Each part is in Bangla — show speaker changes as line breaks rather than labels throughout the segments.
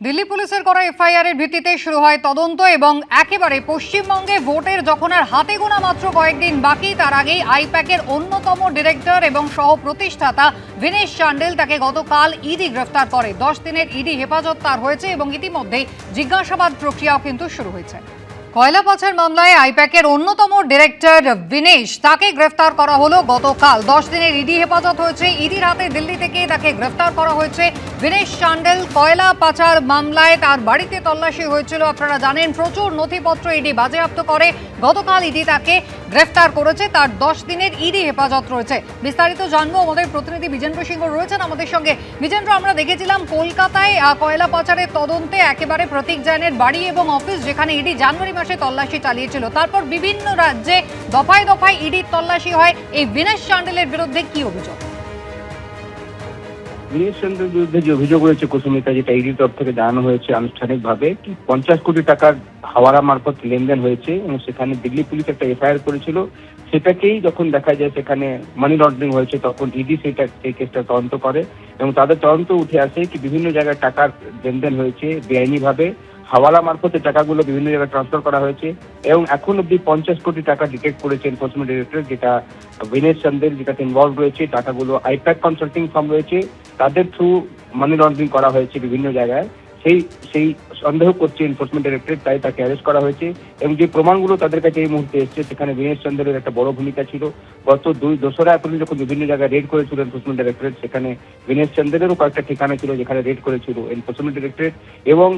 দিল্লি পুলিশের করা এফআইআর এর ভিত্তিতে শুরু হয় তদন্ত এবং একেবারে পশ্চিমবঙ্গে ভোটের যখন আর হাতে গোনা মাত্র কয়েকদিন বাকি তার আগেই আইপ্যাকের অন্যতম ডিরেক্টর এবং সহ প্রতিষ্ঠাতা ভিনেশ চান্ডেল তাকে গতকাল ইডি গ্রেফতার করে। 10 দিনের ইডি হেফাজত তার হয়েছে এবং ইতিমধ্যেই জিজ্ঞাসাবাদ প্রক্রিয়াও কিন্তু শুরু হয়েছে। কয়লা পাচার মামলায় আইপ্যাকের অন্যতম ডিরেক্টর ভিনেশ তাকে গ্রেফতার করা হলো গতকাল। 10 দিনের ইডি হেফাজত হয়েছে। ইডির হাতে দিল্লি থেকে তাকে গ্রেফতার করা হয়েছে। ভিনেশ চান্ডেল কয়লা পাচার মামলায় তার বাড়িতে তল্লাশি হয়েছিল। আপনারা জানেন প্রচুর নথিপত্র ইডি বাজেয়াপ্ত করে গতকাল ইডি তাকে গ্রেফতার করেছে। তার 10 দিনের ইডি হেফাজত রয়েছে। বিস্তারিত জানবো, আমাদের প্রতিনিধি বিজেন্দ্র সিংহ রয়েছেন আমাদের সঙ্গে। বিজেন্দ্র, আমরা দেখেছিলাম কলকাতায় কয়লা পাচারের তদন্তে একেবারে প্রতীক জৈনের বাড়ি এবং অফিস, যেখানে ইডি জানুয়ারি মাসে তল্লাশি চালিয়েছিল। তারপর বিভিন্ন রাজ্যে দফায় দফায় ইডির তল্লাশি হয়। এই ভিনেশ চান্ডেলের বিরুদ্ধে কি অভিযোগ?
ভিনেশ চান্ডেলের বিরুদ্ধে যে অভিযোগ রয়েছে কুসুমিতা, যেটা ইডির তরফ থেকে জানানো হয়েছে আনুষ্ঠানিকভাবে, 50 কোটি টাকার হাওয়ালা মারফত লেনদেন হয়েছে এবং সেখানে দিল্লি পুলিশ একটা এফআইআর করেছিল। সেটাকেই যখন দেখা যায় সেখানে মানি লন্ডারিং হয়েছে, তখন ইডি সেই কেসটা তদন্ত করে এবং তাদের তদন্ত উঠে আসে কি বিভিন্ন জায়গায় টাকার লেনদেন হয়েছে বেআইনিভাবে। হাওয়ালা মারফতে টাকাগুলো বিভিন্ন জায়গায় ট্রান্সফার করা হয়েছে এবং এখন অব্দি 50 কোটি টাকা ডিটেক্ট করেছে এনফোর্সমেন্ট ডিরেক্টরেট, যেটা ভিনেশ চান্ডেল যেটাতে ইনভলভ রয়েছে। টাকাগুলো আইপ্যাক কনসাল্টিং ফার্ম রয়েছে, তাদের থ্রু মানি লন্ডারিং করা হয়েছে বিভিন্ন জায়গায়। সেই সন্দেহ করছে এনফোর্সমেন্ট ডিরেক্টরেট, তাই তাকে অ্যারেস্ট করা হয়েছে এবং যে প্রমাণগুলো তাদের কাছে এই মুহূর্তে এসছে সেখানে ভিনেশ চান্ডেলের একটা বড় ভূমিকা ছিল। গত 2রা এপ্রিল যখন বিভিন্ন জায়গায় রেড করেছিল এনফোর্সমেন্ট ডিরেক্টরেট, সেখানে ভিনেশ চান্ডেলেরও কয়েকটা ঠিকানা ছিল যেখানে রেড করেছিল এনফোর্সমেন্ট ডিরেক্টরেট এবং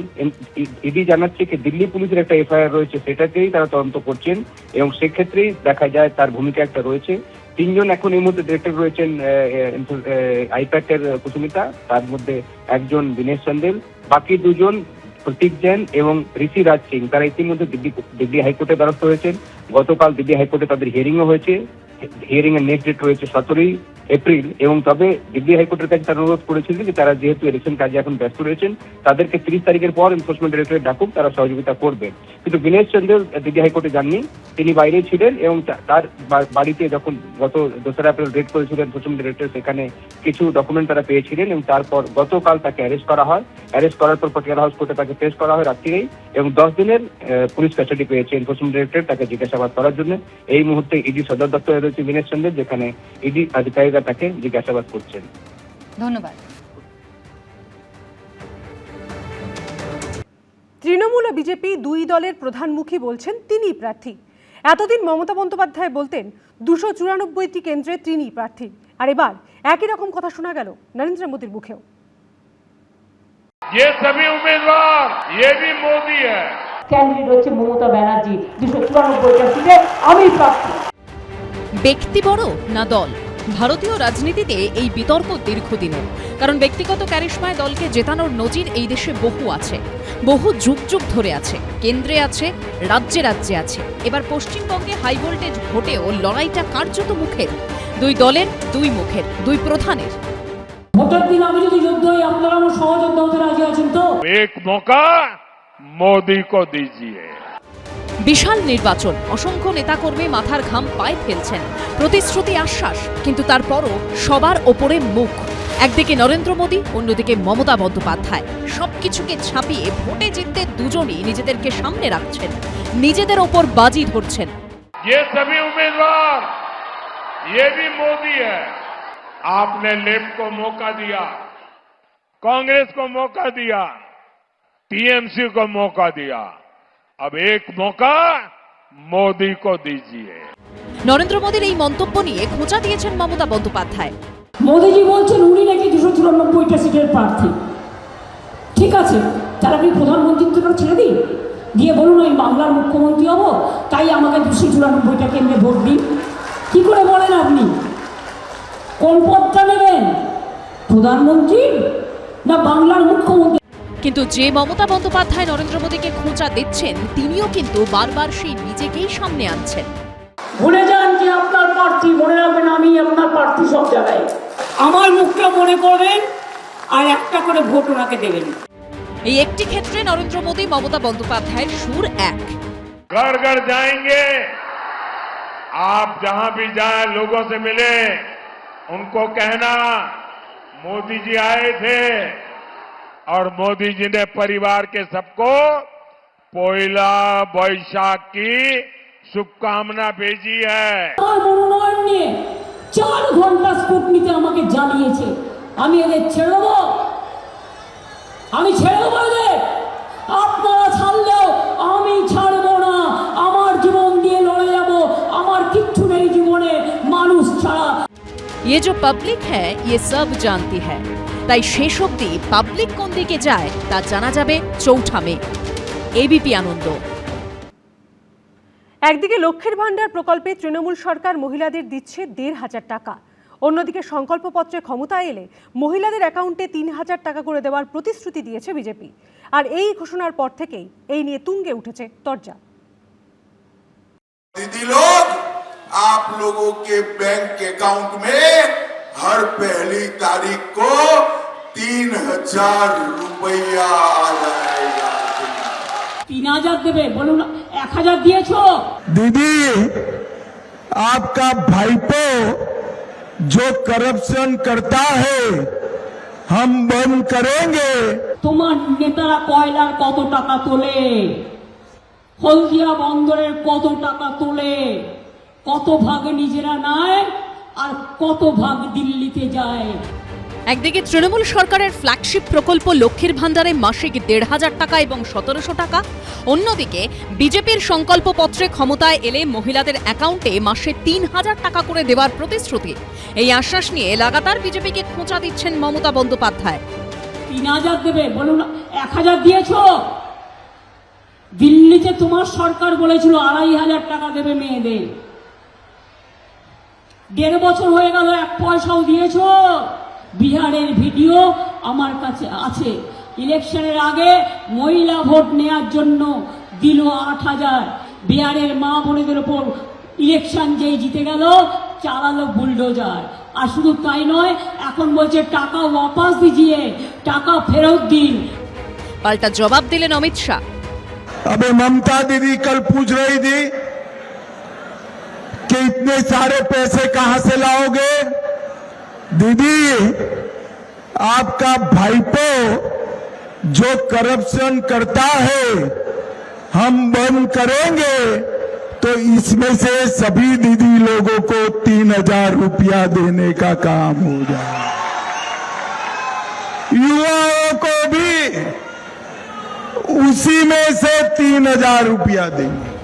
ইডি জানাচ্ছে কি দিল্লি পুলিশের একটা এফআইআর রয়েছে, সেটাকেই তারা তদন্ত করছেন এবং সেক্ষেত্রেই দেখা যায় তার ভূমিকা একটা রয়েছে। 3 জন এখন এই মুহূর্তে ডিরেক্টর রয়েছেন আইপ্যাকের কুসুমিতা, তার মধ্যে একজন ভিনেশ চান্ডেল, বাকি 2 জন প্রতীক জৈন এবং ঋষি রাজ সিং, তারা ইতিমধ্যে দিল্লি হাইকোর্টে দ্বারস্থ হয়েছেন। গতকাল দিল্লি হাইকোর্টে তাদের হিয়ারিংও হয়েছে। হিয়ারিং এর নেক্সট ডেট রয়েছে 17 এপ্রিল এবং তবে দিল্লি হাইকোর্টের কাছে তারা অনুরোধ করেছিলেন যে তারা যেহেতু ইলেকশন কাজে এখন ব্যস্ত রয়েছেন, তাদেরকে 30 তারিখের পর এনফোর্সমেন্ট ডিরেক্টরেট ডাকুক, তারা সহযোগিতা করবেন। কিন্তু ভিনেশ চান্ডেল দিল্লি হাইকোর্টে যাননি, তিনি বাইরে ছিলেন এবং তার বাড়িতে যখন গত 2রা এপ্রিল রেড করেছিলেন এনফোর্সমেন্ট ডিরেক্টরেট, সেখানে কিছু ডকুমেন্ট তারা পেয়েছিলেন এবং তারপর গতকাল তাকে অ্যারেস্ট করা হয়। অ্যারেস্ট করার পর পটিয়ালা হাউস কোর্টে তাকে পেশ করা হয় রাত্রিরেই এবং 10 দিনের পুলিশ কাস্টাডি পেয়েছে এনফোর্সমেন্ট ডিরেক্টরেট তাকে জিজ্ঞাসাবাদ করার জন্য। এই মুহূর্তে ইডি সদর দপ্তরে রয়েছে ভিনেশ চান্ডেল, যেখানে ইডি আধিকারিকরা তাকে জিজ্ঞাসাবাদ করছেন।
ধন্যবাদ।
তৃণমূল ও বিজেপি দুই দলের প্রধানমুখী বলছেন তিনিই প্রার্থী। এতদিন মমতা বন্দ্যোপাধ্যায় বলতেন 294টি কেন্দ্রে তিনিই প্রার্থী, আর এবার একই রকম কথা শোনা গেল নরেন্দ্র মোদীর মুখেও।
ये सभी उम्मीदवार ये भी मोदी है।
ক্যান্ডিডেট হচ্ছে মমতা ব্যানার্জি, 294টা সিটে আমি প্রার্থী।
ব্যক্তি বড় না দল? ভারতীয় রাজনীতিতে এই বিতর্ক দীর্ঘদিনের, কারণ ব্যক্তিগত ক্যারিশমায় দলকে জেতানোর নজির এই দেশে বহু আছে, বহু যুগ যুগ ধরে আছে। কেন্দ্রে আছে, রাজ্যে রাজ্যে আছে। এবার পশ্চিমবঙ্গে হাই ভোল্টেজ ভোটেও লড়াইটা কার্যত মুখের, দুই দলের, দুই মুখের, দুই প্রধানের।
ভোটের দিন আমি যদি যুদ্ধ হই, আপনারা আমার সহযোদ্ধা হতে রাজি আছেন তো?
एक मौका मोदी को दीजिए।
বিশাল নির্বাচন, অসংখ্য নেতাকর্মী মাথার ঘাম পায়ে ফেলছেন, প্রতিশ্রুতি আশ্বাস, কিন্তু তারপরও সবার ওপরে মুখ। একদিকে নরেন্দ্র মোদী, অন্যদিকে মমতা বন্দ্যোপাধ্যায়। সবকিছুকে ছাপিয়ে ভোটে জিততে দুজনই নিজেদেরকে সামনে রাখছেন, নিজেদের ওপর বাজি ধরছেন।
ये सभी उम्मीदवार ये भी मोदी है। आपने लेफ्ट को मौका दिया, कांग्रेस को मौका दिया, टीएमसी को मौका दिया, अब एक मौका मोदी को दीजिए।
নরেন্দ্র মোদীর এই মন্তব্য নিয়ে খোঁচা দিয়েছেন মমতা বন্দ্যোপাধ্যায়।
মোদীজি বলছেন উনি নাকি 294টা সিটের প্রার্থী। ঠিক আছে, তাহলে আপনি প্রধানমন্ত্রীত্বটা ছেড়ে দিন, দিয়ে বলুন আমি বাংলার মুখ্যমন্ত্রী হব, তাই আমাকে 294টা কেন্দ্রে ভোট দিন। কি করে বলেন আপনি? কোন পদটা নেবেন, প্রধানমন্ত্রী না বাংলার মুখ্যমন্ত্রী?
কিন্তু যে মমতা বন্দ্যোপাধ্যায় নরেন্দ্র মোদীকে খোঁচা দিচ্ছেন, তিনিও কিন্তু বারবার সেই নিজেকেই সামনে আনছেন।
ভুলে যান যে আপনার প্রার্থী, মনে রাখবেন আমি আপনার প্রার্থী সব জায়গায়। আমার মুখটা মনে করবেন আর একটা করে ভোট ওনাকে দেবেন।
এই একটি ক্ষেত্রে নরেন্দ্র মোদী মমতা বন্দ্যোপাধ্যায়ের সুর এক।
घर घर जाएंगे, आप जहां भी जाए लोगों से मिले, उनको कहना मोदी जी आए थे, और मोदी जी ने परिवार के सबको पोइला बैशाख की शुभकामना भेजी है।
আমার মনোনয়ন নিয়ে 4 ঘন্টা স্কুটনিতে আমাকে জানিয়েছে, আমি এদের ছেড়ে দেবো, আমি ছেড়ে দেবো এদের, আপনারা ছাড়লেও আমি ছাড়বো না, আমার জীবন দিয়ে লড়ে যাব, আমার কিচ্ছু নেই জীবনে মানুষ ছাড়া।
ये जो पब्लिक है ये सब जानती है, তাই শেষ অবধি পাবলিক কোন দিকে যায় তা জানা যাবে 4 মে। এবিপি আনন্দ।
একদিকে লক্ষ্মীর ভান্ডার প্রকল্পে তৃণমূল সরকার মহিলাদের দিচ্ছে 1,500 টাকা, অন্যদিকে সংকল্পপত্রে ক্ষমতায় এলে মহিলাদের অ্যাকাউন্টে 3,000 টাকা করে দেওয়ার প্রতিশ্রুতি দিয়েছে বিজেপি। আর এই ঘোষণার পর থেকেই এই নিয়ে তুঙ্গে উঠেছে তরজা।
दीदी लोग, आप लोगों के बैंक अकाउंट में हर पहली तारीख को 3,000 रुपया आ जाएगा।
3,000 দেবে, বলুন 1,000 দিয়েছো?
दीदी, आपका भाईपो जो करप्शन करता है हम बंद करेंगे।
তোমার নেতারা কয়লার কত টাকা তোলে, হলদিয়া বন্দরের কত টাকা তোলে, কত ভাগ নিজেরা নেয় আর কত ভাগ দিল্লিতে যায়।
একদিকে তৃণমূল সরকারের ফ্ল্যাগশিপ প্রকল্প লক্ষ্মীর ভান্ডারে মাসিক 1,500 টাকা এবং 1,700 টাকা, অন্যদিকে বিজেপির সংকল্পপত্রে ক্ষমতায় এলে মহিলাদের অ্যাকাউন্টে মাসে 3,000 টাকা করে দেওয়ার প্রতিশ্রুতি। এই আশ্বাস নিয়ে লাগাতার বিজেপিকে খোঁচা দিচ্ছেন মমতা বন্দ্যোপাধ্যায়।
3,000 দেবে, বলুন 1,000 দিয়েছো? দিল্লিতে তোমার সরকার বলেছিল 2,500 টাকা দেবে মেয়েদের, 1.5 বছর হয়ে গেল, 1 পয়সাও দিয়েছো? বিহারের ভিডিও আমার কাছে আছে, ইলেকশনের আগে মহিলা ভোট নেওয়ার জন্য দিল 8,000, বিহারের মা বোনেদের উপর ইলেকশন যেই জিতে গেল চালালো বুলডোজার। আর শুধু তাই নয়, এখন বলছে টাকা ওয়াপাস দিজিয়ে, টাকা ফেরত দিন।
পাল্টা জবাব দিলেন অমিত শাহ।
अबे ममता दीदी कल पूछ रही थी कि इतने सारे पैसे कहां से लाओगे। दीदी, आपका भाईपो जो करप्शन करता है हम बंद करेंगे, तो इसमें से सभी दीदी लोगों को 3,000 रुपया देने का काम हो जाए। युवाओं को भी उसी में से 3,000 रुपया देंगे।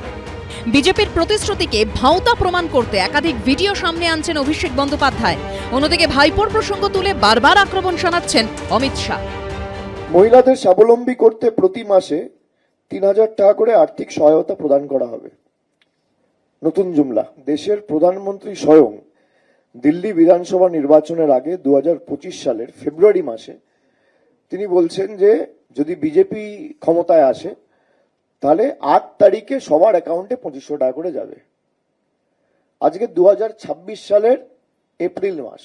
বিজেপির প্রতিশ্রুতিকে ভাঁওতা প্রমাণ করতে একাধিক ভিডিও সামনে আনছেন অভিষেক বন্দ্যোপাধ্যায়। অন্যদিকে ভাইপোর প্রসঙ্গ তুলে বারবার আক্রমণ শানাচ্ছেন অমিত শাহ।
মহিলাদের স্বাবলম্বী করতে প্রতি মাসে 3,000 টাকা করে আর্থিক সহায়তা প্রদান করা হবে। নতুন জুমলা, দেশের প্রধানমন্ত্রী স্বয়ং দিল্লি বিধানসভা নির্বাচনের আগে 2025 সালের ফেব্রুয়ারি মাসে তিনি বলছেন যে যদি বিজেপি ক্ষমতায় আসে তাহলে 8 তারিখে সবার অ্যাকাউন্টে 2,500 টাকা করে যাবে। আজকে 2026 সালের এপ্রিল মাস,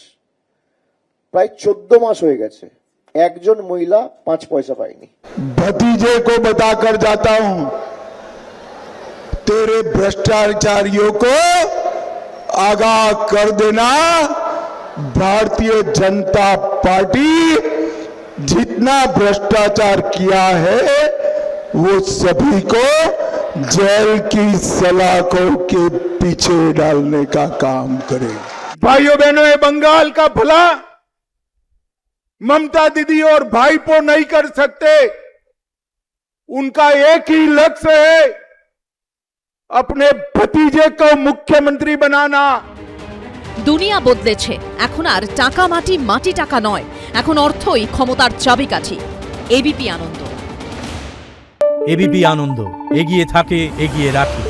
প্রায় 14 মাস হয়ে গেছে, একজন মহিলা 5 পয়সা পায়নি।
भतीजे को बताकर जाता हूं, तेरे भ्रष्टाचारियों को आगाह कर देना, भारतीय जनता पार्टी जितना भ्रष्टाचार किया है वो सभी को जेल की सलाखों के पीछे डालने का काम करेगा। भाइयों बहनों, ये बंगाल का भला ममता दीदी और भाईपो नहीं कर सकते। उनका एक ही लक्ष्य है, अपने भतीजे को मुख्यमंत्री बनाना।
দুনিয়া বদলেছে, এখন আর টাকা মাটি মাটি টাকা নয়, এখন অর্থই ক্ষমতার চাবিকাঠি। এবিপি আনন্দ।
এবিপি আনন্দ, এগিয়ে থাকে, এগিয়ে রাখে।